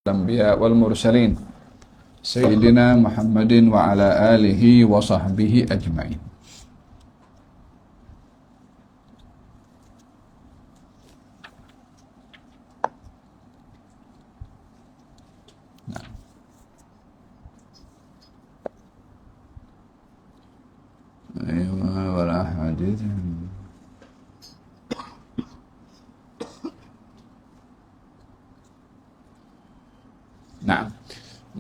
الأنبياء والمرسلين سيدنا محمد وعلى آله وصحبه أجمعين. ولا حديث. نعم.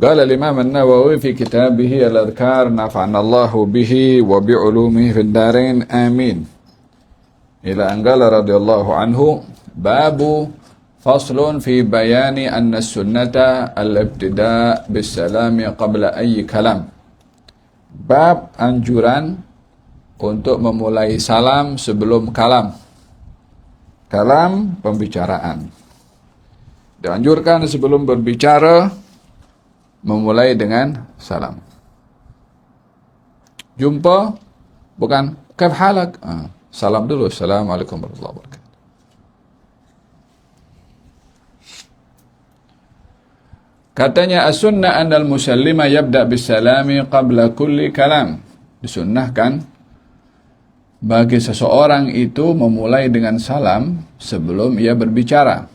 قال الإمام النووي في كتابه الأذكار نفعنا الله به وبعلومه في الدارين آمين. إلى أن قال رضي الله عنه: باب فصل في بيان أن السنة الابتداء بالسلام قبل أي كلام. Bab anjuran untuk memulai salam sebelum kalam. Kalam, pembicaraan. Dianjurkan sebelum berbicara memulai dengan salam. Jumpa bukan kaif halak. Salam dulu. Assalamualaikum warahmatullahi wabarakatuh. Katanya as-sunnah anal musallima yabda bisalami qabla kulli kalam. Disunnahkan bagi seseorang itu memulai dengan salam sebelum ia berbicara.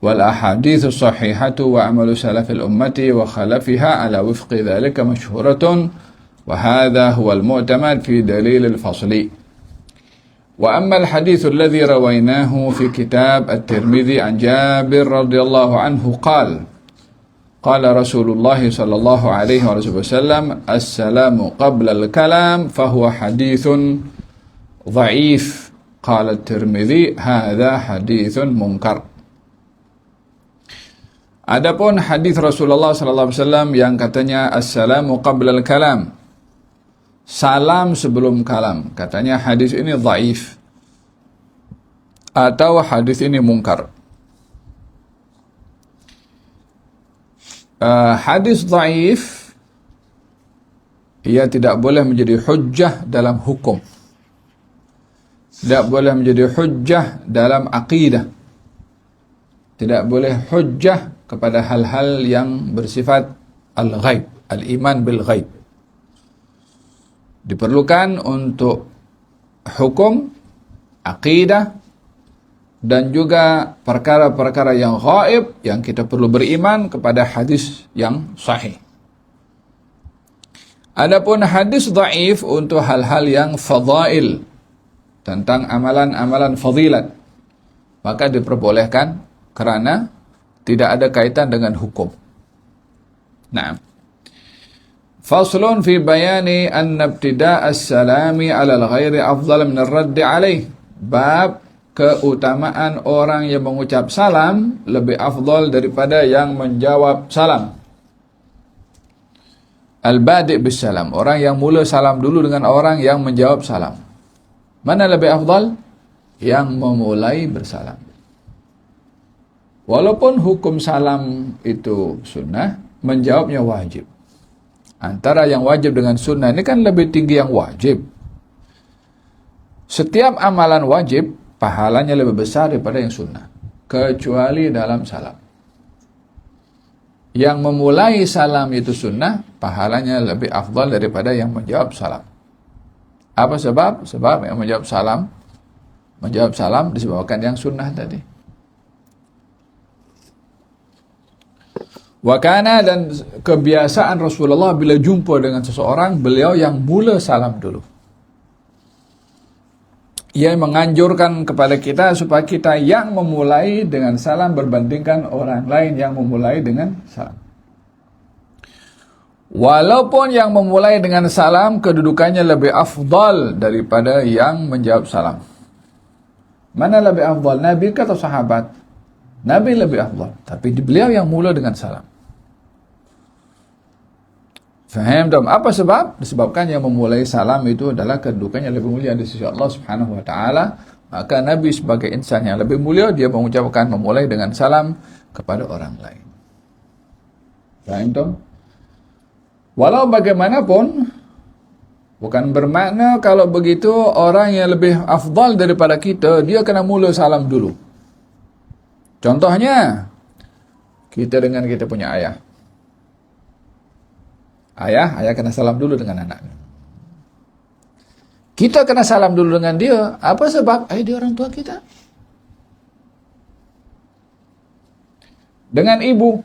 Wal ahaditsu sahihatu wa amalu salafil ummati wa khalafiha ala wifqi dhalika mashhuratun wa hadha huwa al-mu'tamad fi dalil al-fasli. Wa amma al-haditsu alladhi rawaynahu fi kitab at-Tirmidzi an Jabir radhiyallahu anhu qala قال رسول الله صلى الله عليه وسلم: السلام قبل الكلام فهو حديث ضعيف. قال الترمذي: هذا حديث منكر. Adapun hadis Rasulullah sallallahu alaihi wasallam yang katanya assalamu qabla al-kalam, salam sebelum kalam, katanya hadis ini dhaif atau hadis ini munkar. Hadis dhaif ia tidak boleh menjadi hujjah dalam hukum, tidak boleh menjadi hujjah dalam aqidah, tidak boleh hujjah kepada hal-hal yang bersifat al-ghaib, al-iman bil ghaib. Diperlukan untuk hukum, aqidah, dan juga perkara-perkara yang ghaib yang kita perlu beriman kepada hadis yang sahih. Adapun hadis dhaif untuk hal-hal yang fadail, tentang amalan-amalan fadilat, maka diperbolehkan kerana tidak ada kaitan dengan hukum. Naam. Faslun fi bayani anna ibtidaa as-salami 'ala al-ghairi afdal min ar-radd 'alayh. Bab keutamaan orang yang mengucap salam lebih afdal daripada yang menjawab salam. Al-badi' bis salam, orang yang mula salam dulu dengan orang yang menjawab salam. Mana lebih afdal? Yang memulai bersalam. Walaupun hukum salam itu sunnah, menjawabnya wajib. Antara yang wajib dengan sunnah ini kan lebih tinggi yang wajib. Setiap amalan wajib pahalanya lebih besar daripada yang sunnah, kecuali dalam salam. Yang memulai salam itu sunnah, pahalanya lebih afdal daripada yang menjawab salam. Apa sebab? Sebab yang menjawab salam disebabkan yang sunnah tadi. Wakana, dan kebiasaan Rasulullah bila jumpa dengan seseorang, beliau yang mula salam dulu. Ia menganjurkan kepada kita supaya kita yang memulai dengan salam berbandingkan orang lain yang memulai dengan salam. Walaupun yang memulai dengan salam kedudukannya lebih afdal daripada yang menjawab salam. Mana lebih afdal, Nabi atau sahabat? Nabi lebih afdal, tapi beliau yang mula dengan salam. Faham tak? Apa sebab? Disebabkan yang memulai salam itu adalah kedudukannya lebih mulia di sisi Allah Subhanahu wa taala. Maka Nabi sebagai insan yang lebih mulia, dia mengucapkan memulai dengan salam kepada orang lain. Faham tak? Walau bagaimanapun, bukan bermakna kalau begitu orang yang lebih afdal daripada kita, dia kena mula salam dulu. Contohnya, kita dengan kita punya ayah. Ayah kena salam dulu dengan anak. Kita kena salam dulu dengan dia. Apa sebab? Dia orang tua kita. Dengan ibu,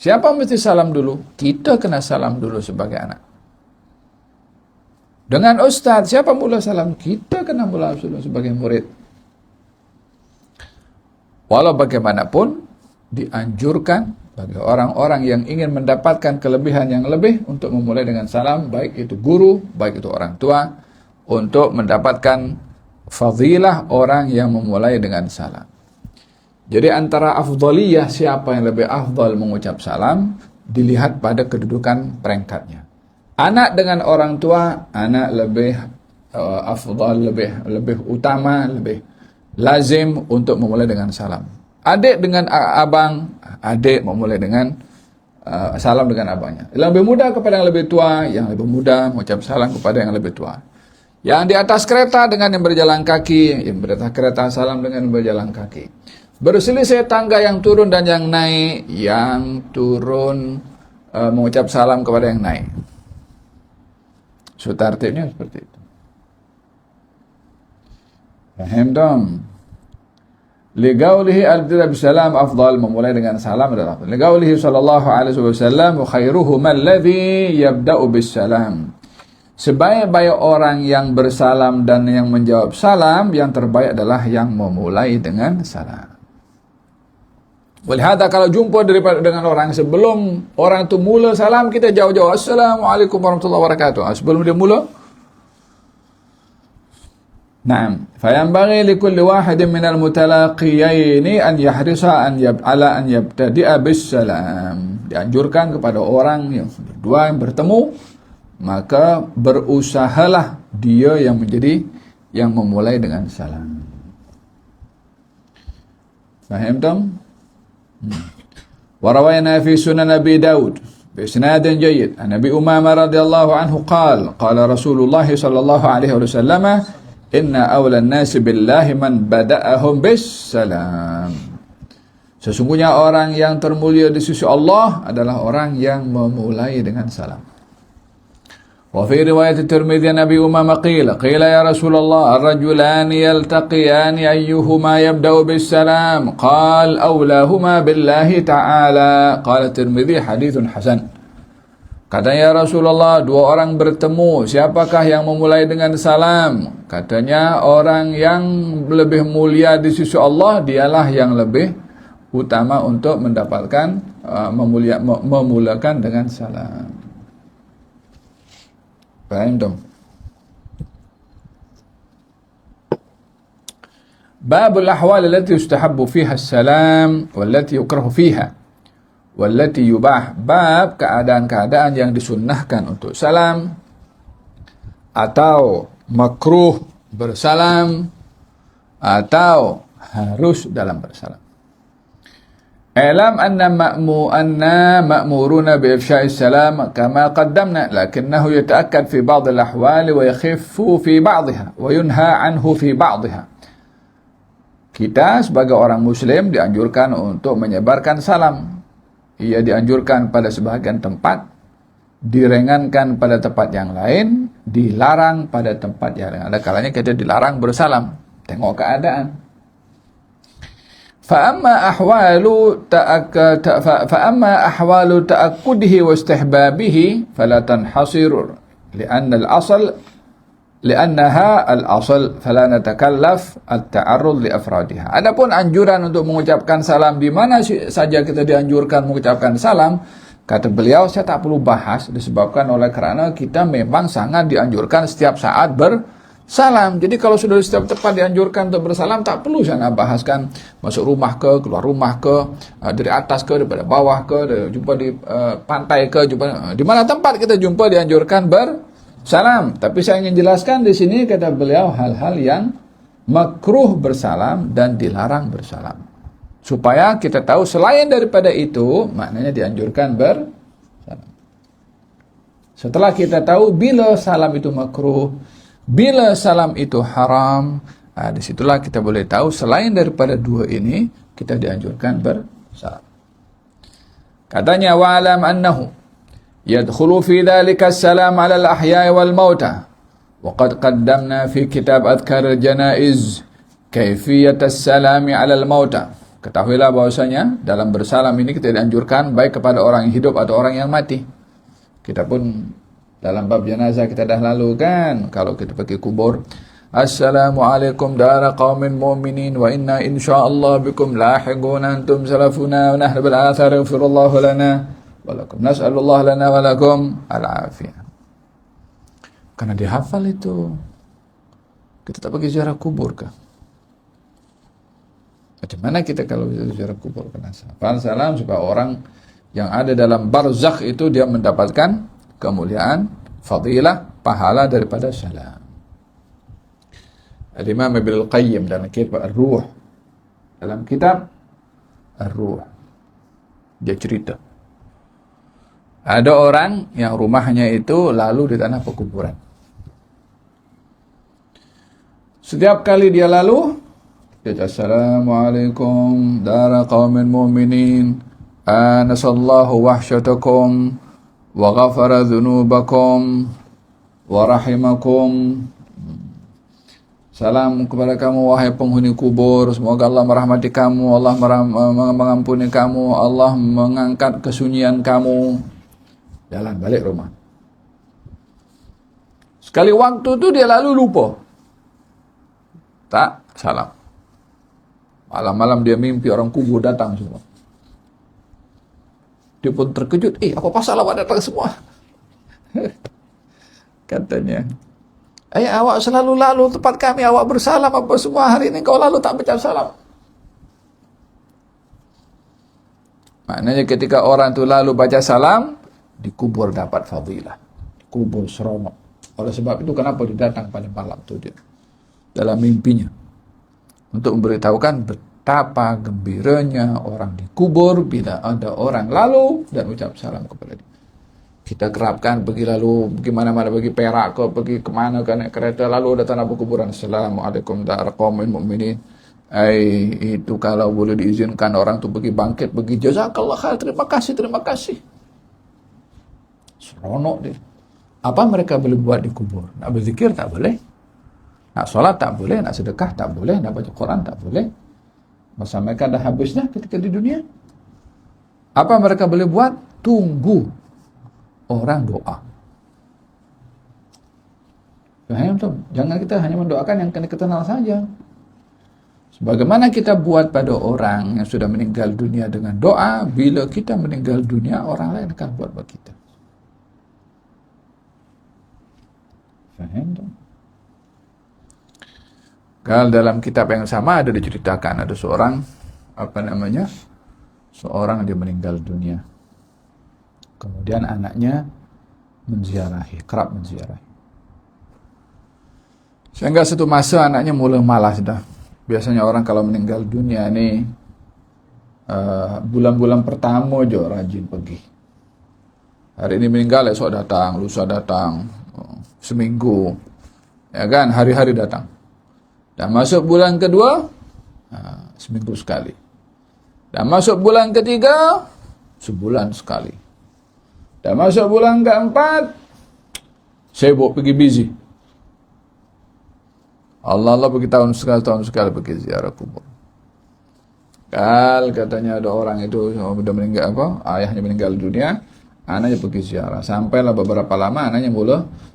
siapa mesti salam dulu? Kita kena salam dulu sebagai anak. Dengan ustaz, siapa mula salam? Kita kena mula dulu sebagai murid. Walau bagaimanapun, dianjurkan bagi orang-orang yang ingin mendapatkan kelebihan yang lebih untuk memulai dengan salam, baik itu guru, baik itu orang tua, untuk mendapatkan fadilah orang yang memulai dengan salam. Jadi antara afdaliyah, siapa yang lebih afdal mengucap salam, dilihat pada kedudukan peringkatnya. Anak dengan orang tua, anak lebih afdal, lebih utama, lebih lazim untuk memulai dengan salam. Adik dengan abang, adik memulai dengan salam dengan abangnya. Yang lebih muda kepada yang lebih tua, yang lebih muda mengucap salam kepada yang lebih tua. Yang di atas kereta dengan yang berjalan kaki, yang di atas kereta salam dengan yang berjalan kaki. Berselisih tangga yang turun dan yang naik, yang turun mengucap salam kepada yang naik. So tartibnya seperti itu. Faham dong? Liqaulihi al-bida bisalam afdal, memulai dengan salam adalah afdal. Liqaulihi sallallahu alaihi wasallam khairuhum alladhi yabda'u bisalam. Sebaik-baik orang yang bersalam dan yang menjawab salam, yang terbaik adalah yang memulai dengan salam. Walhada kalau jumpa dengan orang, sebelum orang itu mula salam, kita jawab Assalamualaikum warahmatullahi wabarakatuh. Sebelum dia mula, Naam, fayanbaghi likulli wahidin minal mutalaqiyaini an yahrisa ala an yabtadi'a bis salam. Dianjurkan kepada orang yang berdua yang bertemu, maka berusahalah dia yang memulai dengan salam. Faham tam? Warawayna fi sunan Abi Daud بإسناد جيد عن أبي أمامة رضي الله عنه قال رسول الله صلى الله عليه وسلم إن أولى الناس بالله من بدأهم بالسلام. Sesungguhnya orang yang termulia di sisi Allah adalah orang yang memulai dengan salam. وفي رواية الترمذي عن أبي أمامة قيل يا رسول الله الرجلان يلتقيان أيهما يبدأ بالسلام قال أولاهما بالله تعالى قال الترمذي حديث حسن. Katanya ya Rasulullah, dua orang bertemu, siapakah yang memulai dengan salam? Katanya orang yang lebih mulia di sisi Allah dialah yang lebih utama untuk mendapatkan memulakan dengan salam. Faham dong? Babul ahwal allati yustahabbu fiha as-salam wallati yukrahu fiha wallati yubah. Bab keadaan-keadaan yang disunnahkan untuk salam atau makruh bersalam atau harus dalam bersalam. Alam anna ma'muruna bi'ifsha'i salam kama qaddamna lakinnahu yata'akkad fi ba'd al-ahwal wa yakhiffu fi ba'dihha wa yunha anhu fi ba'dihha. Kita sebagai orang muslim dianjurkan untuk menyebarkan salam. Ia dianjurkan pada sebahagian tempat, diringankan pada tempat yang lain, dilarang pada tempat yang lain. Ada kalanya kita dilarang bersalam. Tengok keadaan. فأما أحوال تأكده واستحبابه فلا تنحصر لأنها الأصل فلا نتكلف التعرض لأفرادها. Adapun anjuran untuk mengucapkan salam, di mana saja kita dianjurkan mengucapkan salam, kata beliau saya tak perlu bahas, disebabkan oleh karena kita memang sangat dianjurkan setiap saat bersalam. Jadi kalau sudah di setiap tempat dianjurkan untuk bersalam, tak perlu saya nak bahaskan masuk rumah ke, keluar rumah ke, dari atas ke, daripada bawah ke, jumpa di pantai ke, jumpa di mana tempat kita jumpa dianjurkan bersalam. Tapi saya ingin jelaskan di sini, kata beliau, hal-hal yang makruh bersalam dan dilarang bersalam, supaya kita tahu selain daripada itu maknanya dianjurkan bersalam. Setelah kita tahu bila salam itu makruh, bila salam itu haram, disitulah kita boleh tahu selain daripada dua ini kita dianjurkan bersalam. Katanya wa'alam annahu yadkhulu fi dhalika as-salam 'ala al-ahya'i wal mauta. Wa qad qaddamna fi kitab adhkar al-janaiz kaifiyat as-salami 'ala al-mauta. Ketahuilah bahwasanya dalam bersalam ini kita dianjurkan baik kepada orang yang hidup atau orang yang mati. Kita pun dalam bab jenazah kita dah lalu kan, kalau kita pergi kubur, Assalamualaikum dara qaumin mu'minin wa inna insyaallah bikum lahiqun antum salafuna wa nahnu bil athar yaghfirullahu lana wa lakum nas'alullah lana wa lakum al-afiyah. Karena dihafal itu. Kita tak pergi ziarah kubur kah? Macam mana kita kalau ziarah kubur kena salam supaya orang yang ada dalam barzakh itu dia mendapatkan kemuliaan, fadilah, pahala daripada salam. Al-Imam Ibnul Qayyim dalam kitab Ar-Ruh, dalam kitab Ar-Ruh, dia cerita ada orang yang rumahnya itu lalu di tanah pekuburan. Setiap kali dia lalu, dia Assalamualaikum dara qaumin mu'minin anasallahu wahsyatakum wa ghafara dhunubakum wa rahimakum. Salam kepada kamu wahai penghuni kubur, semoga Allah merahmati kamu, Allah mengampuni kamu, Allah mengangkat kesunyian kamu. Jalan balik rumah. Sekali waktu itu dia lalu lupa, tak salam. Malam-malam dia mimpi orang kubur datang semua. Dia pun terkejut, apa pasal awak datang semua? Katanya, awak selalu lalu tempat kami, awak bersalam apa semua, hari ini kau lalu tak baca salam. Maknanya ketika orang itu lalu baca salam, dikubur dapat fadilah, dikubur seronok. Oleh sebab itu kenapa dia datang pada malam itu dia dalam mimpinya untuk memberitahukan betapa gembiranya orang dikubur bila ada orang lalu dan ucap salam kepada dia. Kita kerapkan pergi lalu bagaimana-mana, pergi Perak ke, pergi kemana ke, naik kereta lalu ada tanah perkuburan. Assalamualaikum dara qaumin mu'minin. Itu kalau boleh diizinkan orang tu pergi bangkit, pergi jazakallah khair, terima kasih. Seronok dia. Apa mereka boleh buat di kubur? Nak berzikir tak boleh. Nak solat tak boleh, nak sedekah tak boleh, nak baca Quran tak boleh. Masa mereka dah habis dah ketika di dunia. Apa mereka boleh buat? Tunggu orang doa. Faham tu? Jangan kita hanya mendoakan yang kena kenal saja. Sebagaimana kita buat pada orang yang sudah meninggal dunia dengan doa, bila kita meninggal dunia, orang lain akan buat buat kita. Faham tu? Kalau dalam kitab yang sama ada diceritakan ada seorang seorang dia meninggal dunia. Kemudian anaknya kerap menziarahi. Sehingga satu masa anaknya mulai malas dah. Biasanya orang kalau meninggal dunia ni bulan-bulan pertama je rajin pergi. Hari ini meninggal, esok datang, lusa datang, seminggu, ya kan, hari-hari datang. Dan masuk bulan kedua, seminggu sekali. Dan masuk bulan ketiga, sebulan sekali. Dan masuk bulan keempat, sibuk pergi busy. Allah pergi tahun sekali pergi ziarah kubur. Katanya ada orang itu sudah meninggal, ayahnya meninggal dunia, anaknya pergi ziarah. Sampailah beberapa lama anaknya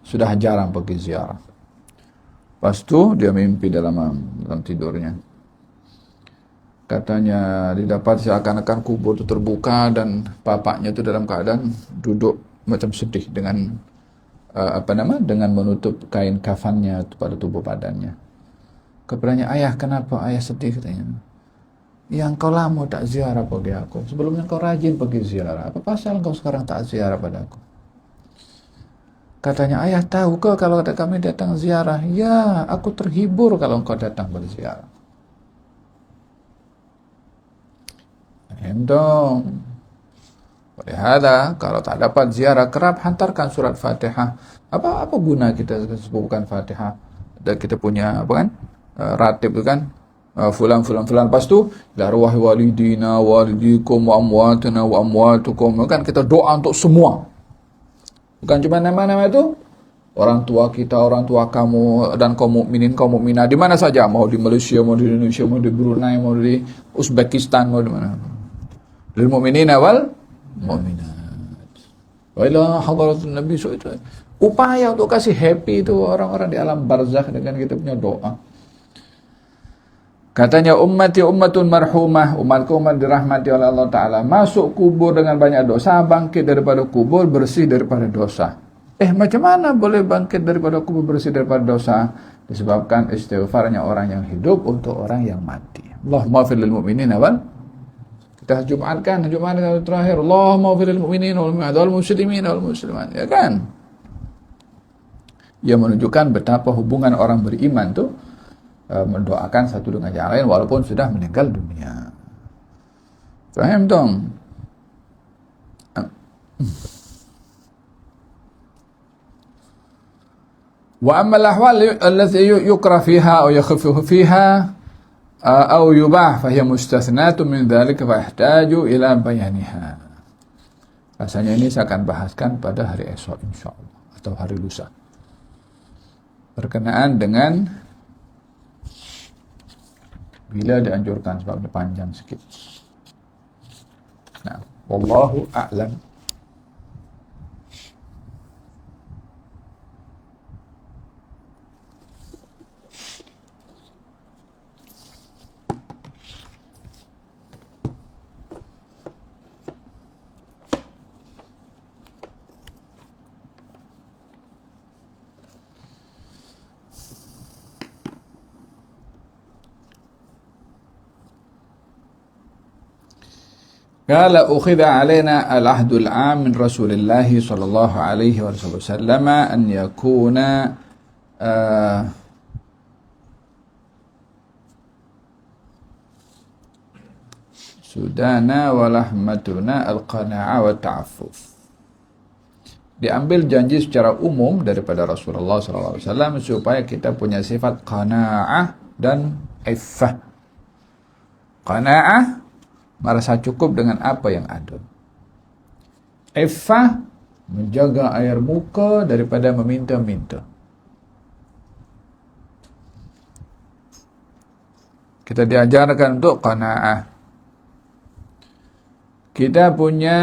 sudah jarang pergi ziarah. Lepas itu dia mimpi dalam tidurnya. Katanya didapat seakan-akan kubur itu terbuka dan bapaknya itu dalam keadaan duduk macam sedih dengan dengan menutup kain kafannya pada tubuh badannya. Kepadanya, ayah kenapa ayah sedih? Katanya, yang kau lama tak ziarah pergi aku, sebelumnya kau rajin pergi ziarah, apa pasal kau sekarang tak ziarah pada aku? Katanya, ayah tahu ke kalau kami datang ziarah? Ya, aku terhibur kalau engkau datang berziarah. Dong. Olehada, kalau tak dapat ziarah kerap hantarkan surat Fatihah. Apa guna kita sebutkan Fatihah? Dan kita punya ratib itu kan, fulan fulan fulan. Lepas tu la arwahi walidina walidikum wa amwatuna wa amwatukum. Kan kita doa untuk semua. Bukan cuma nama-nama itu. Orang tua kita, orang tua kamu, dan kaum mukminin, kaum mukminah di mana saja, mau di Malaysia, mau di Indonesia, mau di Brunei, mau di Uzbekistan, mau di mana. Lil mukminin wal mukminat. Wa ila hadratin Nabi. So itu upaya untuk kasih happy itu orang-orang di alam barzakh dengan kita punya doa. Katanya ummati ummatun marhumah, umatku umat dirahmati oleh Allah Ta'ala. Masuk kubur dengan banyak dosa, bangkit daripada kubur bersih daripada dosa. Macam mana boleh bangkit daripada kubur bersih daripada dosa? Disebabkan istighfarnya orang yang hidup untuk orang yang mati. Allahumma maghfir lil mu'minin wal. Kita Jumatkan terakhir. Allahumma maghfir lil mu'minin wal muslimin wal muslimat. Ya kan? Ia menunjukkan betapa hubungan orang beriman tuh mendoakan satu dengan yang lain walaupun sudah meninggal dunia. Faham dong? Wa amma al-ahwal allati yukra fiha aw yakhaffu fiha aw yubah fa hiya mustathnatun min dhalika fa yahtaju ila bayaniha. Rasanya ini saya akan bahaskan pada hari esok insyaallah atau hari lusa. Berkenaan dengan bila dianjurkan sebab panjang sikit. Nah, wallahu a'lam. قال أخذ علينا العهد العام من رسول الله صلى الله عليه وسلم أن يكون سدانا ولحمتنا القناعة والتعفف. Diambil janji secara umum daripada Rasulullah SAW supaya kita punya sifat qanaa'ah dan iffah. Qanaa'ah, merasa cukup dengan apa yang ada. Iffah, menjaga air muka daripada meminta-minta. Kita diajarkan untuk qanaa'ah. Kita punya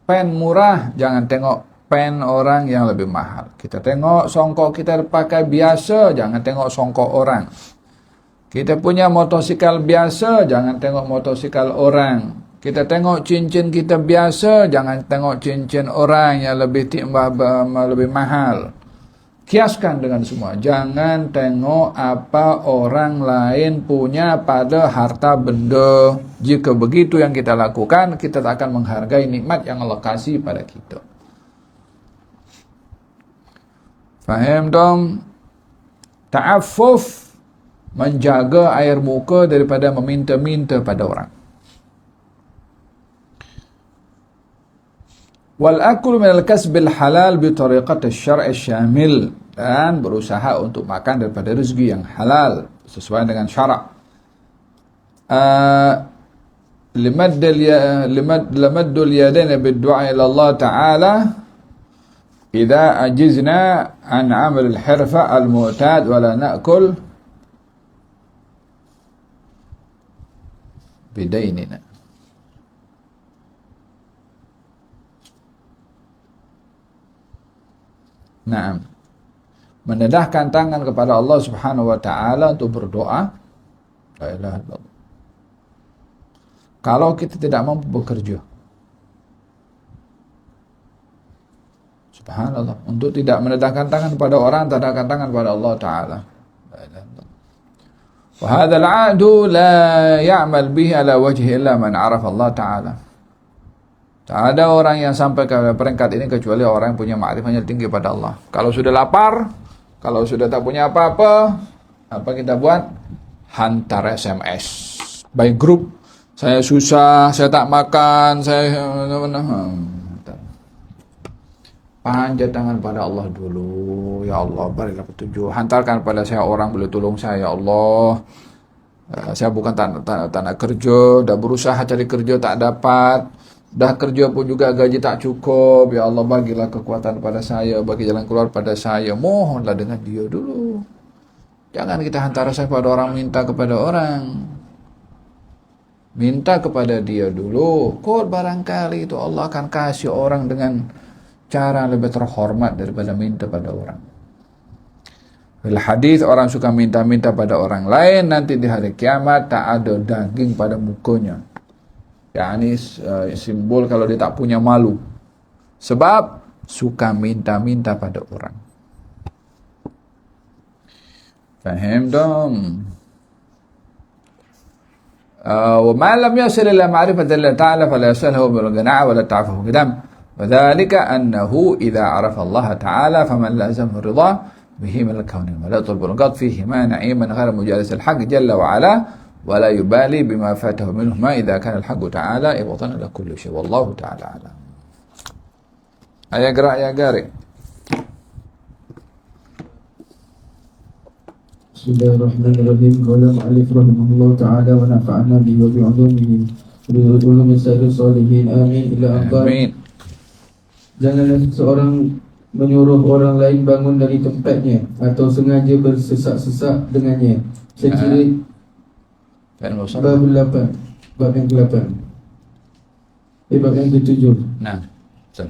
pen murah, jangan tengok pen orang yang lebih mahal. Kita tengok songkok kita pakai biasa, jangan tengok songkok orang. Kita punya motosikal biasa, jangan tengok motosikal orang. Kita tengok cincin kita biasa, jangan tengok cincin orang yang lebih lebih mahal. Kiaskan dengan semua. Jangan tengok apa orang lain punya pada harta benda. Jika begitu yang kita lakukan, kita tak akan menghargai nikmat yang Allah kasih pada kita. Faham dong? Ta'affuf, menjaga air muka daripada meminta-minta pada orang. Wal akul min al-kasbil halal bi tariqat asy-syar'i syamil, dan berusaha untuk makan daripada rezeki yang halal sesuai dengan syarak. Lamaddul yadain bid-du'a ila Allah Ta'ala idza ajizna an 'amal al-hirfa al-mu'tad wa la na'kul bidainina. Naam. Mendedahkan tangan kepada Allah Subhanahu wa Ta'ala untuk berdoa. La ilaha illallah. Kalau kita tidak mampu bekerja. Subhanallah. Untuk tidak mendedahkan tangan kepada orang, tadahkan tangan kepada Allah Ta'ala. La ilaha illallah. Wa hadzal 'adu la ya'mal bihi ala wajhi illa man 'arafa Allah Ta'ala. Tak ada orang yang sampai ke peringkat ini kecuali orang yang punya ma'rifahnya tinggi pada Allah. Kalau sudah lapar, kalau sudah tak punya apa-apa, apa kita buat? Hantar SMS by group. Saya susah, saya tak makan, saya panjat tangan pada Allah dulu. Ya Allah, berilah petunjuk. Hantarkan pada saya orang boleh tolong saya, ya Allah. Saya bukan tak nak kerja, dah berusaha cari kerja tak dapat, dah kerja pun juga gaji tak cukup. Ya Allah, bagilah kekuatan pada saya, bagi jalan keluar pada saya. Mohonlah dengan dia dulu. Jangan kita hantar saya pada orang, minta kepada orang. Minta kepada dia dulu. Kok barangkali itu Allah akan kasih orang dengan cara lebih terhormat daripada minta pada orang. Bil hadis, orang suka minta-minta pada orang lain, nanti di hari kiamat tak ada daging pada mukanya. Yani simbol kalau dia tak punya malu. Sebab suka minta-minta pada orang. Faham dong? وما لم يصل إلى معرفة الله تعالى فلا يصله بالقناعة ولا التعفف قدام وذلك أنه إذا عرف الله تعالى فمن لازمه الرضا به من الكون ولا يطلب القط فيهما نعيما غير مجالس الحق جل وعلا ولا يبالي بما فاته منهما إذا كان الحق تعالى إبطانا لكل شيء والله تعالى أعلم. أيا قارئ Bismillahirrahmanirrahim. Qala mu'allif rahimahullah ta'ala wa nafa'ana bihi wa bi'ulumihi wa ulumi sayyidus salihin. Amin. Ila aqal. Amin. Janganlah seseorang menyuruh orang lain bangun dari tempatnya atau sengaja bersesak-sesak dengannya. Sekira bab 8, bab yang ke-8. Bab yang ke-7. Nah, betul.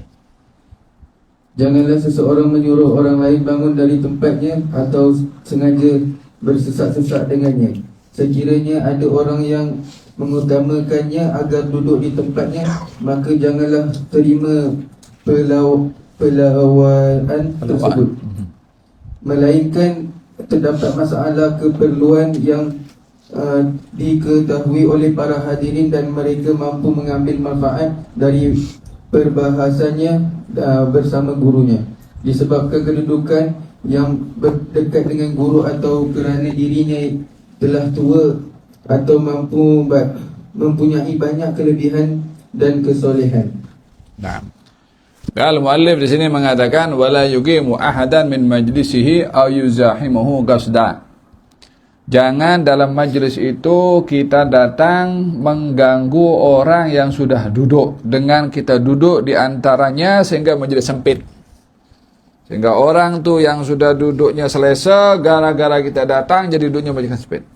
Janganlah seseorang menyuruh orang lain bangun dari tempatnya atau sengaja bersesak-sesak dengannya. Sekiranya ada orang yang mengutamakannya agar duduk di tempatnya, maka janganlah terima perlawanan tersebut. Melainkan terdapat masalah keperluan yang diketahui oleh para hadirin dan mereka mampu mengambil manfaat dari perbahasannya bersama gurunya. Disebabkan kedudukan yang berdekat dengan guru atau kerana dirinya telah tua atau mempunyai banyak kelebihan dan kesolehan. Nah, kalau muallif di sini mengatakan wala yuqimu ahadan min majlisihi aw yuzahimuhu qasda. Jangan dalam majlis itu kita datang mengganggu orang yang sudah duduk dengan kita duduk di antaranya sehingga majlis sempit. Sehingga orang tu yang sudah duduknya selesa, gara-gara kita datang jadi duduknya banyak sempit.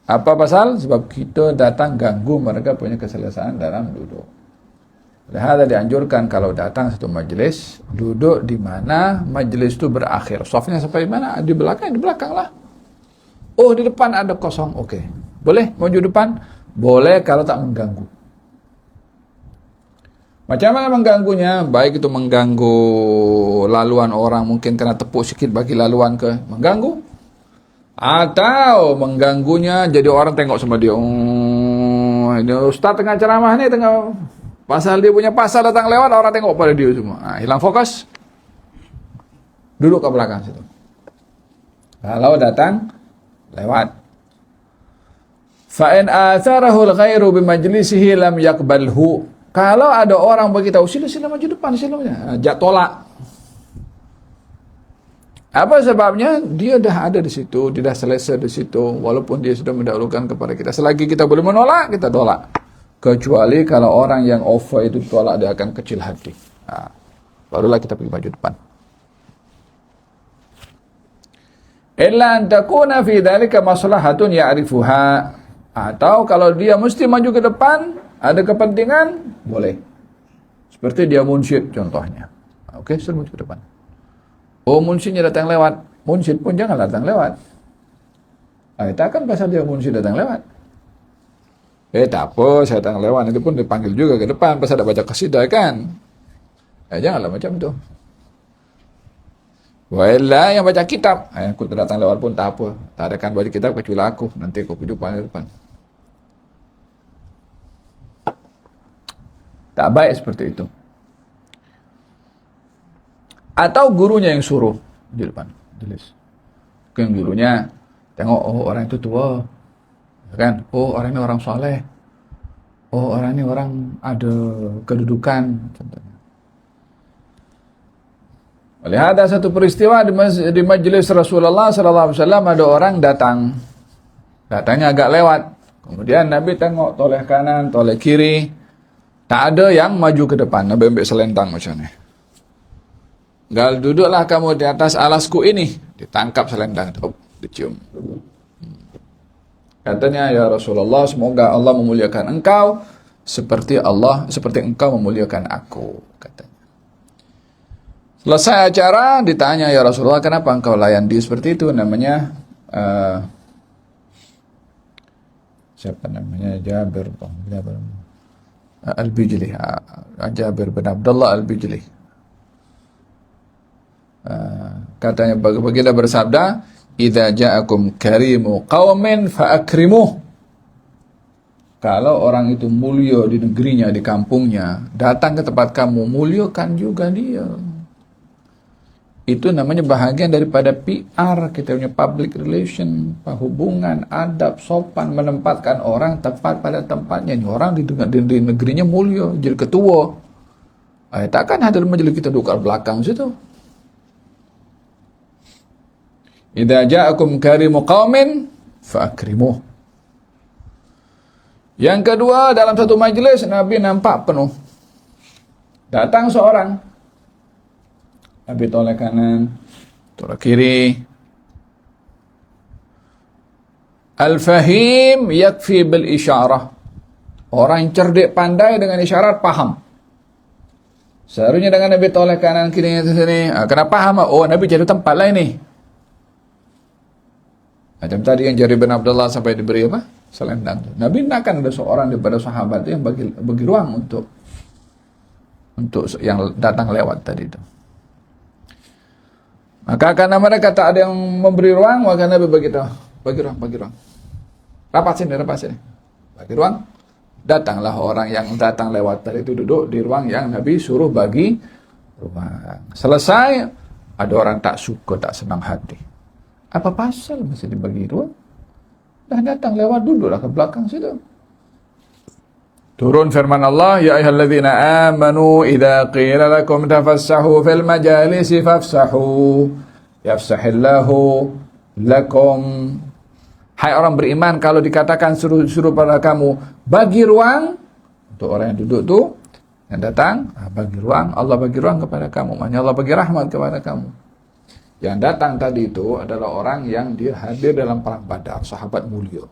Apa pasal? Sebab kita datang ganggu mereka punya keselesaan dalam duduk. Lihatlah dianjurkan kalau datang satu majlis, duduk di mana majlis itu berakhir. Safnya sampai mana? Di belakang lah. Oh, di depan ada kosong. Oke. Boleh maju depan? Boleh kalau tak mengganggu. Macam mana mengganggunya? Baik itu mengganggu laluan orang, mungkin kena tepuk sikit bagi laluan ke mengganggu. Atau mengganggunya jadi orang tengok sama dia. Oh, ini ustaz tengah ceramah ni, tengah pasal dia punya pasal datang lewat, orang tengok pada dia semua. Hilang fokus. Duduk ke belakang situ. Kalau datang lewat. Fa in atharahu al-ghairu bi majlisihi lam yaqbalhu. Kalau ada orang beritahu sila maju depan, sila ajak tolak. Apa sebabnya? Dia dah ada di situ, dia dah selesai di situ, walaupun dia sudah mendahulukan kepada kita. Selagi kita boleh menolak, kita tolak. Kecuali kalau orang yang offer itu tolak, dia akan kecil hati. Barulah kita pergi maju depan. Illa an takuna fi dhalika maslahatun ya'rifuha. Atau kalau dia mesti maju ke depan, ada kepentingan, boleh. Seperti dia munsyid contohnya. Oke, suruh maju ke depan. Oh, munsyidnya datang lewat. Munsyid pun jangan datang lewat. Takkan pasal dia munsyid datang lewat. Tak apa, saya datang lewat. Nanti pun dipanggil juga ke depan. Pasal ada baca qasidah kan. Janganlah macam tu. Wala yang baca kitab. Aku datang lewat pun tak apa. Tak ada kan baca kitab kecuali aku. Nanti aku pergi depan. Tak baik seperti itu. Atau gurunya yang suruh di depan tulis. Mungkin gurunya tengok, oh orang itu tua, kan? Oh orang ini orang soleh. Oh orang ini orang ada kedudukan, contohnya. Melihat ada satu peristiwa di majelis Rasulullah sallallahu alaihi wasallam, ada orang datang. Datangnya agak lewat. Kemudian Nabi tengok toleh kanan, toleh kiri. Tak ada yang maju ke depan. Nabi ambil selendang macam ni. Gal, duduklah kamu di atas alasku ini. Ditangkap selendang. Dicium. Katanya, ya Rasulullah, semoga Allah memuliakan engkau seperti engkau memuliakan aku, katanya. Selesai acara, ditanya, ya Rasulullah, kenapa engkau layan dia seperti itu? Namanya siapa namanya? Jabir Al-Bijli. Jabir bin Abdullah Al-Bijli. Katanya, baginda bersabda, "Idza ja'akum karimu qaumin fa'akrimuh." Kalau orang itu mulia di negerinya, di kampungnya, datang ke tempat kamu, muliakan juga dia. Itu namanya bahagian daripada PR, kita punya public relation, hubungan, adab, sopan, menempatkan orang tepat pada tempatnya. Ini orang di negerinya mulia, jadi ketua. Takkan hadir majelis kita duduk belakang situ. Idza ja'akum karimu qaumin fa'akrimuh. Yang kedua, dalam satu majlis Nabi nampak penuh. Datang seorang. Nabi toleh kanan, toleh kiri. Al-fahim yakfi bil isyarah. Orang yang cerdik pandai dengan isyarat paham. Seharusnya dengan Nabi toleh kanan kiri sini. Kena paham. Oh, Nabi cari tempat lain ni. Macam tadi yang Jabir bin Abdullah sampai diberi apa? Selendang. Nabi nakkan ada seorang daripada sahabat yang bagi ruang untuk yang datang lewat tadi itu. Maka karena mereka tak ada yang memberi ruang, maka Nabi bagi ruang. Rapat sini. Bagi ruang. Datanglah orang yang datang lewat tadi itu duduk di ruang yang Nabi suruh bagi ruang. Selesai, ada orang tak suka, tak senang hati. Apa pasal mesti dibagi ruang? Dah datang lewat, duduklah ke belakang situ. Turun firman Allah, ya ayyuhalladzina amanu idza qila lakum tafassahu fil majalisi fafsahu yafsahillahu lakum. Hai orang beriman, kalau dikatakan suruh pada kamu bagi ruang untuk orang yang duduk tu, yang datang, bagi ruang, Allah bagi ruang kepada kamu. Maknanya Allah bagi rahmat kepada kamu. Yang datang tadi itu adalah orang yang dia hadir dalam perang Badar, sahabat mulia.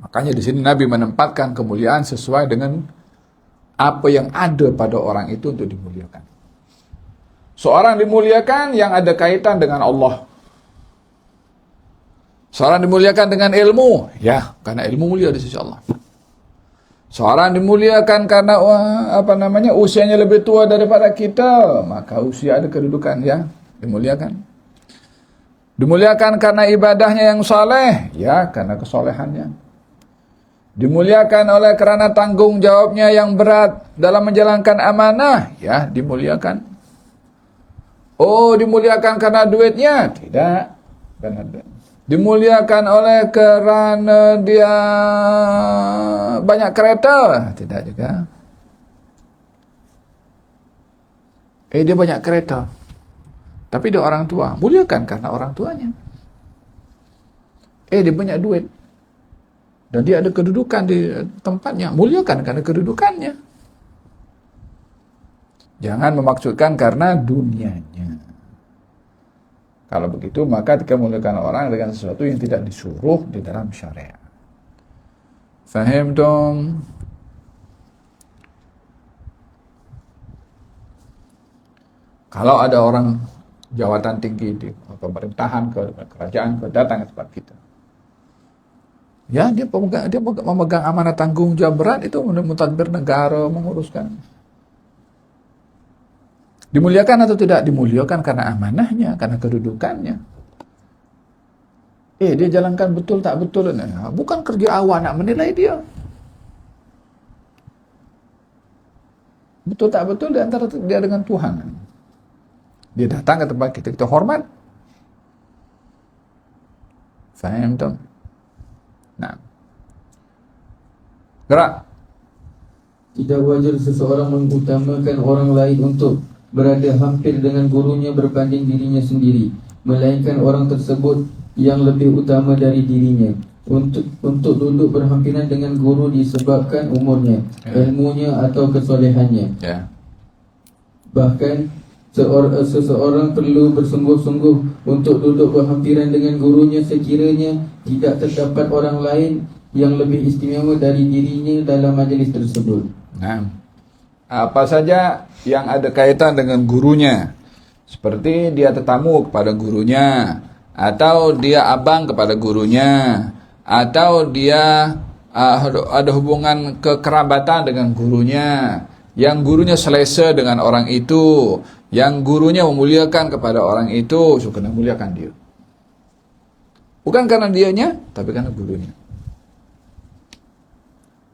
Makanya di sini Nabi menempatkan kemuliaan sesuai dengan apa yang ada pada orang itu untuk dimuliakan. Seorang dimuliakan yang ada kaitan dengan Allah. Seorang dimuliakan dengan ilmu, ya, karena ilmu mulia di sisi Allah. Seorang dimuliakan karena usianya lebih tua daripada kita, maka usia ada kedudukan, ya. Dimuliakan. Dimuliakan karena ibadahnya yang saleh, ya, karena kesolehannya. Dimuliakan oleh karena tanggung jawabnya yang berat dalam menjalankan amanah, ya, dimuliakan. Oh, dimuliakan karena duitnya? Tidak. Dimuliakan oleh karena dia banyak kereta? Tidak juga. Dia banyak kereta. Tapi dia orang tua, muliakan karena orang tuanya. Dia banyak duit. Dan dia ada kedudukan di tempatnya, muliakan karena kedudukannya. Jangan memaksudkan karena dunianya. Kalau begitu, maka kita memuliakan orang dengan sesuatu yang tidak disuruh di dalam syariat. Faham dong? Kalau ada orang jawatan tinggi di pemerintahan, ke kerajaan, datang ke tempat kita. Ya, dia memegang amanah tanggung jawab berat itu, mentadbir negara, menguruskan. Dimuliakan atau tidak? Dimuliakan karena amanahnya, karena kedudukannya. Dia jalankan betul tak betul. Bukan kerja awak nak menilai dia. Betul tak betul di antara dia dengan Tuhan. Dia datang ke tempat kita, kita hormat. Faham tak? Nah. Gerak. Tidak wajar seseorang mengutamakan orang lain untuk berada hampir dengan gurunya berbanding dirinya sendiri, melainkan orang tersebut yang lebih utama dari dirinya. Untuk duduk berhampiran dengan guru disebabkan umurnya, ilmunya atau kesolehannya. Bahkan seseorang perlu bersungguh-sungguh untuk duduk berhampiran dengan gurunya sekiranya tidak terdapat orang lain yang lebih istimewa dari dirinya dalam majlis tersebut. Nah, apa saja yang ada kaitan dengan gurunya, seperti dia tetamu kepada gurunya, atau dia abang kepada gurunya, atau dia ada hubungan kekerabatan dengan gurunya, yang gurunya selesa dengan orang itu, yang gurunya memuliakan kepada orang itu, so kena muliakan dia. Bukan karena dianya, tapi karena gurunya.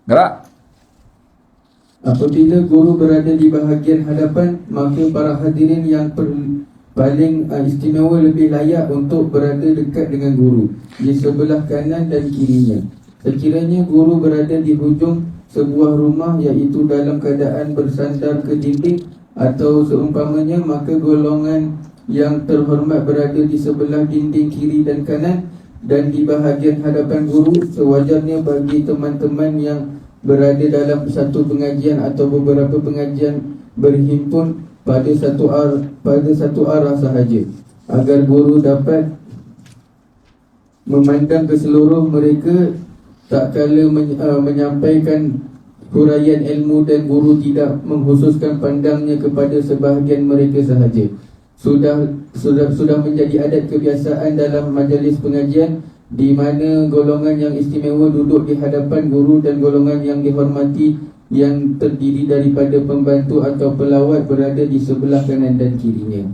Gerak. Apabila guru berada di bahagian hadapan, maka para hadirin yang paling istimewa lebih layak untuk berada dekat dengan guru di sebelah kanan dan kirinya. Sekiranya guru berada di hujung sebuah rumah, iaitu dalam keadaan bersandar ke dinding atau seumpamanya, maka golongan yang terhormat berada di sebelah dinding kiri dan kanan dan di bahagian hadapan guru. Sewajarnya bagi teman-teman yang berada dalam satu pengajian atau beberapa pengajian berhimpun pada satu arah sahaja, agar guru dapat memandang ke seluruh mereka tak kala menyampaikan huraian ilmu, dan guru tidak mengkhususkan pandangnya kepada sebahagian mereka sahaja. Sudah menjadi adat kebiasaan dalam majlis pengajian di mana golongan yang istimewa duduk di hadapan guru dan golongan yang dihormati yang terdiri daripada pembantu atau pelawat berada di sebelah kanan dan kirinya.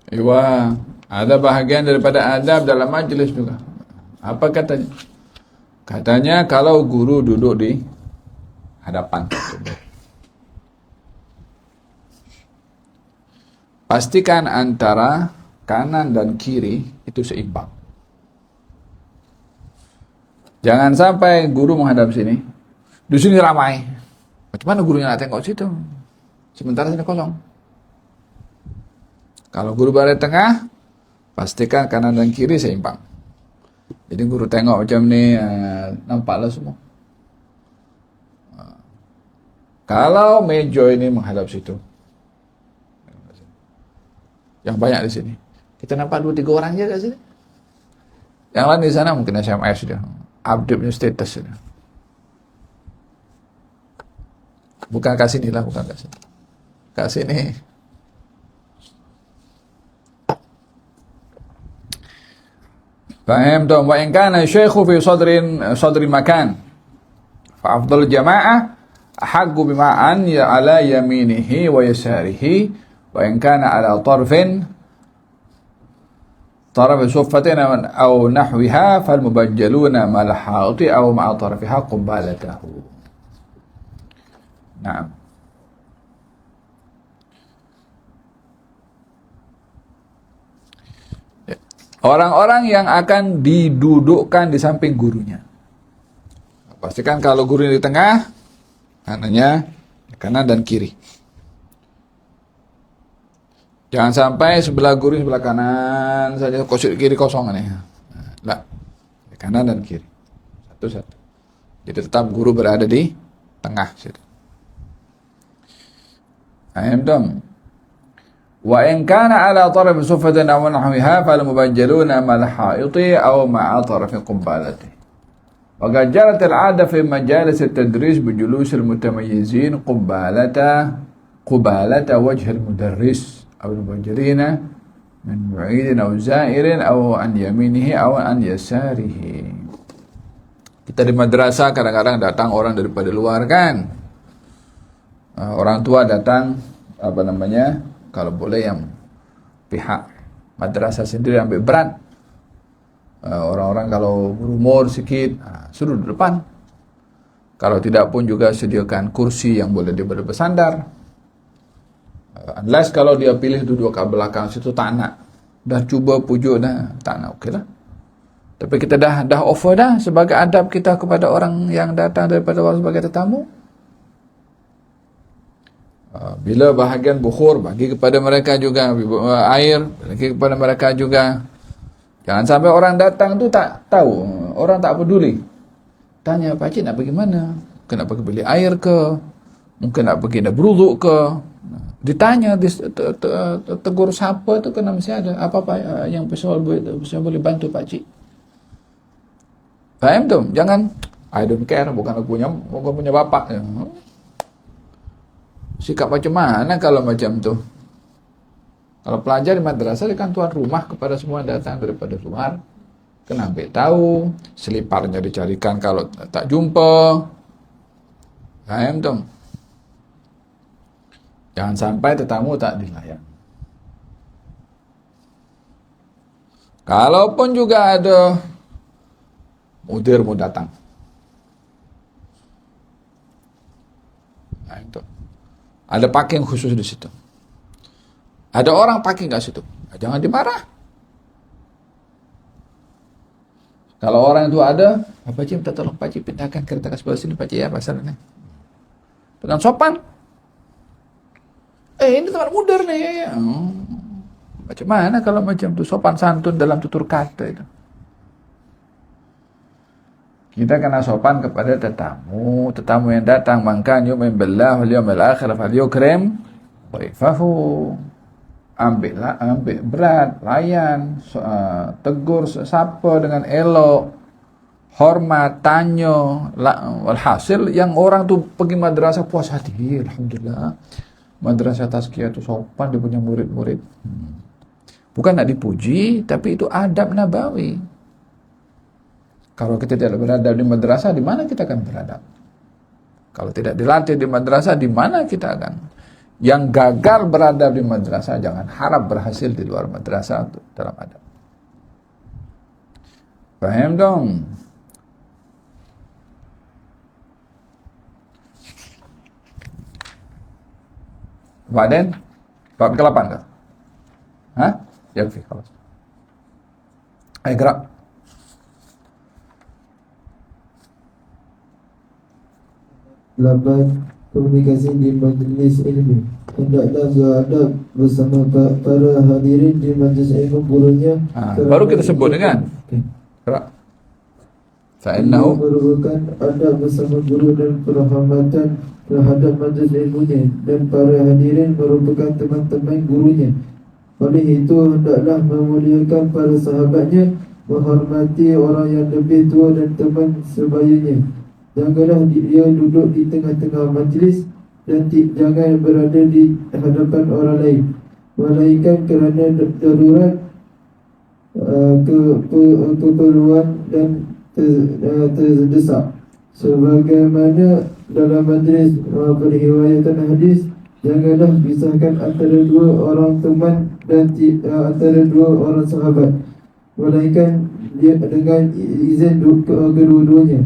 Iwa, ada bahagian daripada adab dalam majlis juga. Apa katanya? Katanya kalau guru duduk di hadapan, pastikan antara kanan dan kiri itu seimbang. Jangan sampai guru menghadap sini, di sini ramai. Bagaimana gurunya nak tengok situ? Sementara sini kosong. Kalau guru berada di tengah, pastikan kanan dan kiri seimbang. Jadi guru tengok macam ni, nampaklah semua. Kalau meja ini menghadap situ, yang banyak di sini, kita nampak 2-3 orang je kat sini. Yang lain di sana mungkin SMS dia, update punya status dia. Bukan kat sini lah, bukan kat sini. Kat sini. Faham tuan? Wa in kana syaikhu fi sadri makan, fa afdal jama'ah ahqqu bima an ya ala yaminihi wa yasarihi, wa in kana ala tarfin طرف صفة أو نحوها فالمبجلون مع الحائط أو مع طرفها قبالته. Nah, orang-orang yang akan didudukkan di samping gurunya, pastikan kalau gurunya di tengah, kanannya kanan dan kiri. Jangan sampai sebelah guru sebelah kanan saja, kiri kosong nih. Lah, kanan dan kiri satu-satu. Jadi tetap guru berada di tengah situ. Paham dong? Wa in kana ala taraf suffatin aw nahwiha fal mubajjaluna mal haiti aw ma'a taraf qubbalati. Wa qad jarat al-'ada fi majalis at-tadris bi julus al-mutamayyizin qubbalata wajh al-mudarris aw al-mubajjalina min mu'idin aw za'irin aw an yaminihi aw an yasarihi. Kita di madrasah kadang-kadang datang orang daripada luar kan. Orang tua datang, kalau boleh yang pihak madrasah sendiri ambil berat. Orang-orang kalau berumur sikit, suruh di depan. Kalau tidak pun juga sediakan kursi yang boleh dia bersandar. Unless kalau dia pilih duduk ke belakang situ, tak nak. Dah cuba pujuk dah, tak nak, okey lah. Tapi kita dah offer dah sebagai adab kita kepada orang yang datang daripada orang sebagai tetamu. Bila bahagian bukhur, bagi kepada mereka juga. Air, bagi kepada mereka juga. Jangan sampai orang datang tu tak tahu, orang tak peduli. Tanya, pakcik nak pergi mana? Mungkin nak pergi beli air ke? Mungkin nak pergi nak beruduk ke? Ditanya, tegur siapa tu kena mesti ada. Apa-apa yang pesawal boleh bantu pakcik. Faham tu? Jangan, I don't care, bukan punya bapak. Sikap macam mana kalau macam tu? Kalau pelajar di madrasah, dia kan tuan rumah kepada semua yang datang daripada luar. Kena ambil tahu, seliparnya dicarikan kalau tak jumpa. Faham tu? Jangan sampai tetamu tak dilayan. Kalaupun juga ada mudir mau datang. Faham tu? Ada parking khusus di situ. Ada orang parking kat situ. Jangan dimarah. Kalau orang itu ada, pakcik minta tolong pakcik pindahkan kereta ke sebelah sini pakcik ya pasal ini. Dengan sopan. Ini tempat mudir nih. Macam mana kalau macam tu sopan santun dalam tutur kata itu. Kita kena sopan kepada tetamu yang datang. Man kana yu'minu billahi wal yawmil akhir falyukrim dhaifahu. Ambil berat, layan, tegur sapa dengan elok, hormat, tanya. Walhasil yang orang tu pergi madrasah puas hati. Alhamdulillah. Madrasah Tazkiyah tu sopan dia punya murid-murid. Bukan nak dipuji, tapi itu adab nabawi. Kalau kita tidak beradab di madrasah, di mana kita akan beradab? Kalau tidak dilatih di madrasah, di mana kita akan? Yang gagal beradab di madrasah, jangan harap berhasil di luar madrasah dalam adab. Faham dong? Badan? Bab ke-8 kah? Hah? Yakfi, khalas. Ayo gerak. Lapan, komunikasi di majlis ilmu. Hendaklah beradab bersama para hadirin di majlis ilmu gurunya. Baru kita sebut kan? Gerak. Fa'innahu merupakan adab bersama guru dan penghormatan terhadap majlis ilmunya, dan para hadirin merupakan teman-teman gurunya. Oleh itu hendaklah memuliakan para sahabatnya, menghormati orang yang lebih tua dan teman sebayanya. Janganlah dia duduk di tengah-tengah majlis dan jangan berada di hadapan orang lain, melainkan kerana darurat, keperluan dan terdesak. Sebagaimana dalam majlis periwayatan hadis, janganlah pisahkan antara dua orang teman dan antara dua orang sahabat, melainkan dia dengan izin kedua-duanya.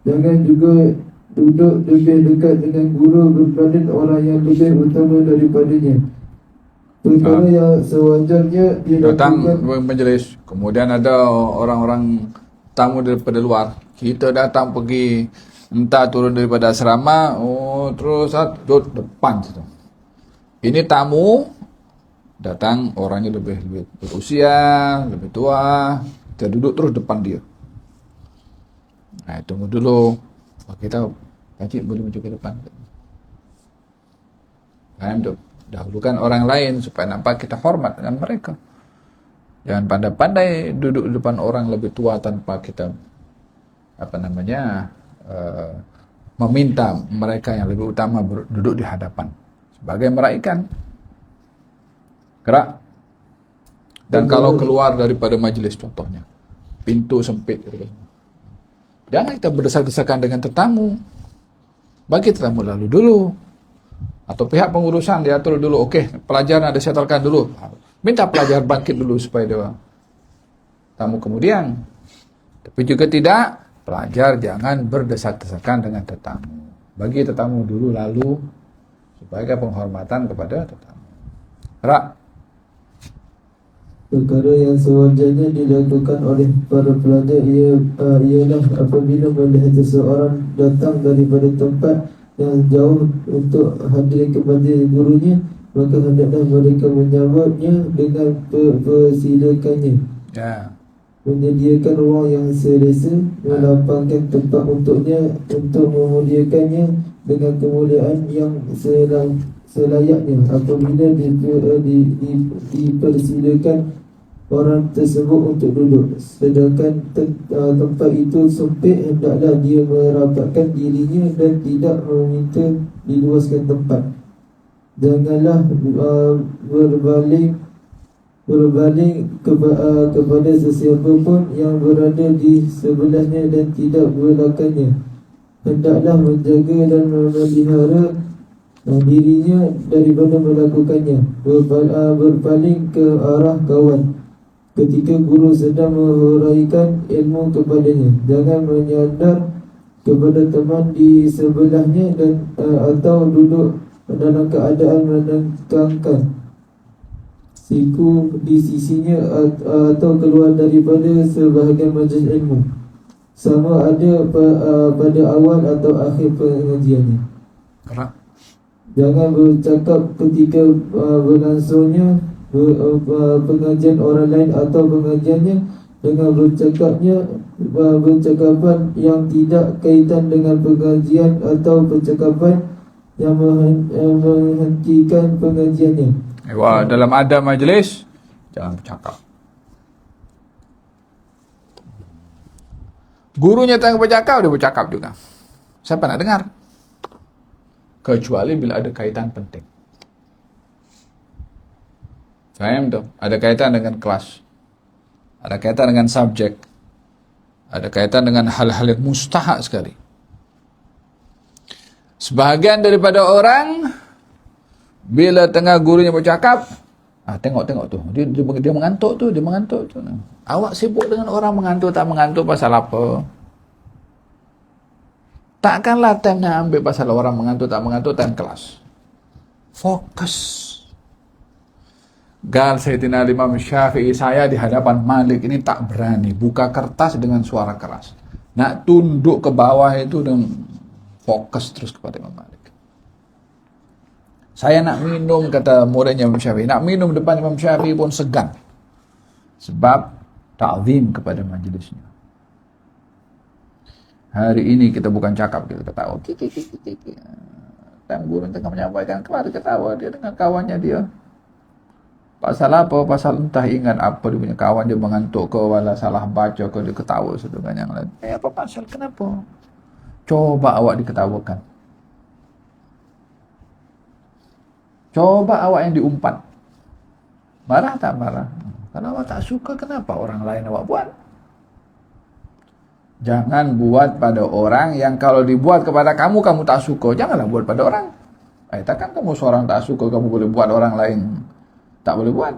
Jangan juga duduk lebih dekat dengan guru berbanding orang yang lebih utama daripadanya. Perkara yang sewajarnya datang dilakukan. majlis, kemudian ada orang-orang tamu daripada luar. Kita datang pergi, entah turun daripada asrama, terus duduk depan situ. Ini tamu datang, orangnya lebih berusia, lebih tua, kita duduk terus depan dia. Tunggu dulu. Kita, pakcik boleh maju ke depan. Faham tu? Dahulukan orang lain supaya nampak kita hormat dengan mereka. Jangan pandai-pandai duduk di depan orang lebih tua tanpa kita meminta mereka yang lebih utama duduk di hadapan sebagai meraikan. Gerak. Dan kalau keluar daripada majlis, contohnya pintu sempit, jangan kita berdesak-desakan dengan tetamu. Bagi tetamu lalu dulu. Atau pihak pengurusan diatur dulu. Okey, pelajar ada setelkan dulu. Minta pelajar bangkit dulu supaya dia tamu kemudian. Tapi juga tidak, pelajar jangan berdesak-desakan dengan tetamu. Bagi tetamu dulu lalu sebagai penghormatan kepada tetamu. Gerak. Perkara yang sewajarnya dilakukan oleh para pelajar ialah apabila melihat seseorang datang daripada tempat yang jauh untuk hadir kepada gurunya, maka hendaklah mereka menyambutnya dengan persilakannya, Ya. menyediakan ruang yang selesa, melapangkan tempat untuknya, untuk memuliakannya dengan kemuliaan yang selayaknya. Apabila dipersilakan orang tersebut untuk duduk, sedangkan tempat itu sempit, hendaklah dia merapatkan dirinya dan tidak meminta diluaskan tempat. Janganlah berbaling kepada sesiapa pun yang berada di sebelahnya dan tidak belakangnya. Hendaklah menjaga dan memelihara dirinya daripada melakukannya. Berpaling ke arah kawan ketika guru sedang menghuraikan ilmu kepadanya. Jangan menyandar kepada teman di sebelahnya dan atau duduk dalam keadaan menengkangkan siku di sisinya, atau keluar daripada sebahagian majlis ilmu, sama ada pada awal atau akhir pengajiannya. Jangan bercakap ketika berlangsungnya pengajian orang lain atau pengajiannya, dengan bercakapan yang tidak kaitan dengan pengajian atau percakapan yang menghentikan pengajiannya. Wah, dalam adab majlis jangan bercakap. Gurunya tengah bercakap, dia bercakap juga. Siapa nak dengar? Kecuali bila ada kaitan penting. Faham tu? Ada kaitan dengan kelas, ada kaitan dengan subjek, ada kaitan dengan hal-hal yang mustahak sekali. Sebahagian daripada orang bila tengah gurunya bercakap, tengok tu, dia mengantuk tu, Awak sibuk dengan orang mengantuk tak mengantuk pasal apa? Takkanlah time nak ambil pasal orang mengantuk tak mengantuk time kelas. Fokus. Sayyidina Imam Syafi'i, saya di hadapan Malik ini tak berani buka kertas dengan suara keras. Nak tunduk ke bawah itu dan fokus terus kepada Imam Malik. Saya nak minum, kata muridnya Imam Syafi'i, nak minum depan Imam Syafi'i pun segan. Sebab ta'zim kepada majlisnya. Hari ini kita bukan cakap, kita ketawa. Time guru tengah menyampaikan, kelar ketawa dia dengan kawannya dia. Pasal apa? Pasal entah ingat apa dia punya kawan dia mengantuk ke, wala salah baca ke, dia ketawa sedangkan yang lain. Apa pasal? Kenapa? Coba awak diketawakan. Coba awak yang diumpat. Marah tak marah? Kalau awak tak suka, kenapa orang lain awak buat? Jangan buat pada orang yang kalau dibuat kepada kamu, kamu tak suka. Janganlah buat pada orang. Takkan kamu seorang tak suka, kamu boleh buat orang lain tak boleh buat.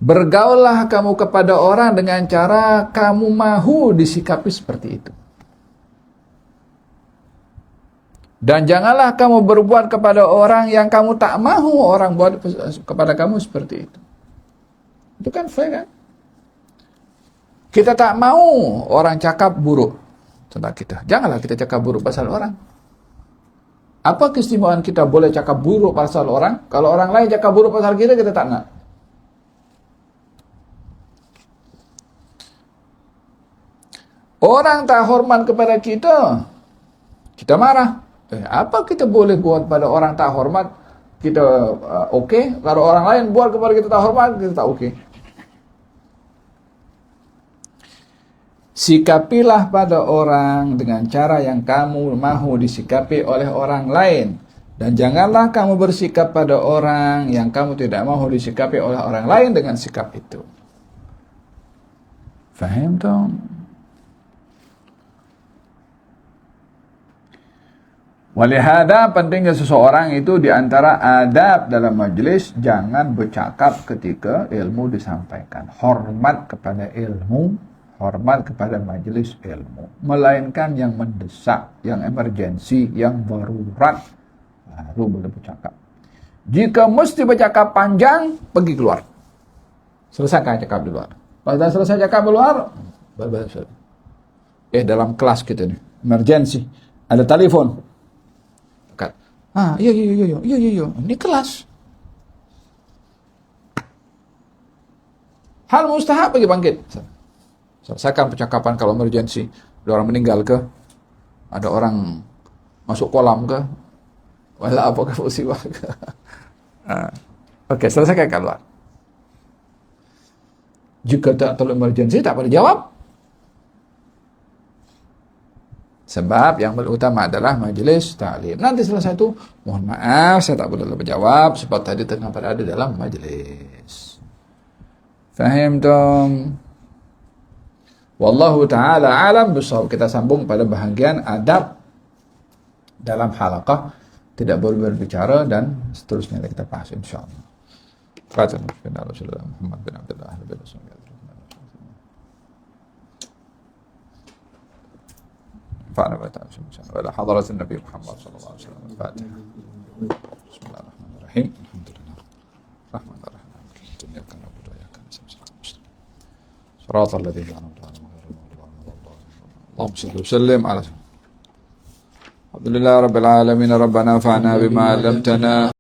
Bergaullah kamu kepada orang dengan cara kamu mahu disikapi seperti itu. Dan janganlah kamu berbuat kepada orang yang kamu tak mahu orang buat kepada kamu seperti itu. Itu kan fair kan? Kita tak mau orang cakap buruk tentang kita. Janganlah kita cakap buruk pasal orang. Apa keistimewaan kita boleh cakap buruk pasal orang? Kalau orang lain cakap buruk pasal kita, kita tak nak. Orang tak hormat kepada kita, kita marah. Apa kita boleh buat pada orang tak hormat? Kita okey. Kalau orang lain buat kepada kita tak hormat, kita tak okey. Sikapilah pada orang dengan cara yang kamu mahu disikapi oleh orang lain. Dan janganlah kamu bersikap pada orang yang kamu tidak mahu disikapi oleh orang lain dengan sikap itu. Faham dong? Walihada pentingnya seseorang itu di antara adab dalam majlis, jangan bercakap ketika ilmu disampaikan. Hormat kepada ilmu, hormat kepada majlis ilmu. Melainkan yang mendesak, yang emergensi, yang darurat, baru boleh bercakap. Jika mesti bercakap panjang, pergi keluar. Selesaikan cakap di luar. Pada selesai cakap di luar, dalam kelas kita ni. emergency, ada telepon. Dekat. Iya. Ini kelas. Hal mustahab bagi bangkit. Selesaikan percakapan kalau emergency. Ada orang meninggal ke? Ada orang masuk kolam ke? Wala apakah musibah ke? Oke, selesaikan keluar. Jika tak perlu emergency, tak boleh jawab. Sebab yang paling utama adalah majelis ta'lim. Nanti selesai itu, mohon maaf, saya tak boleh berjawab sebab tadi tengah berada dalam majelis. Fahim dong? Wallahu ta'ala alam bisawab. Kita sambung pada bahagian adab dalam halaqah. Tidak boleh berbicara dan seterusnya kita bahas insyaAllah. Fatihah Rasulullah Muhammad bin Abdullah bin Rasulullah. فعلا ولا حضرة النبي محمد صلى الله عليه وسلم. الفاتحة. بسم الله الرحمن الرحيم. الحمد لله الرحمن الرحيم. إياك نعبد وإياك نستعين. صراط الذين أنعمت عليهم غير المغضوب عليهم. اللهم صل وسلم على الحمد لله رب العالمين. ربنا انفعنا بما علمتنا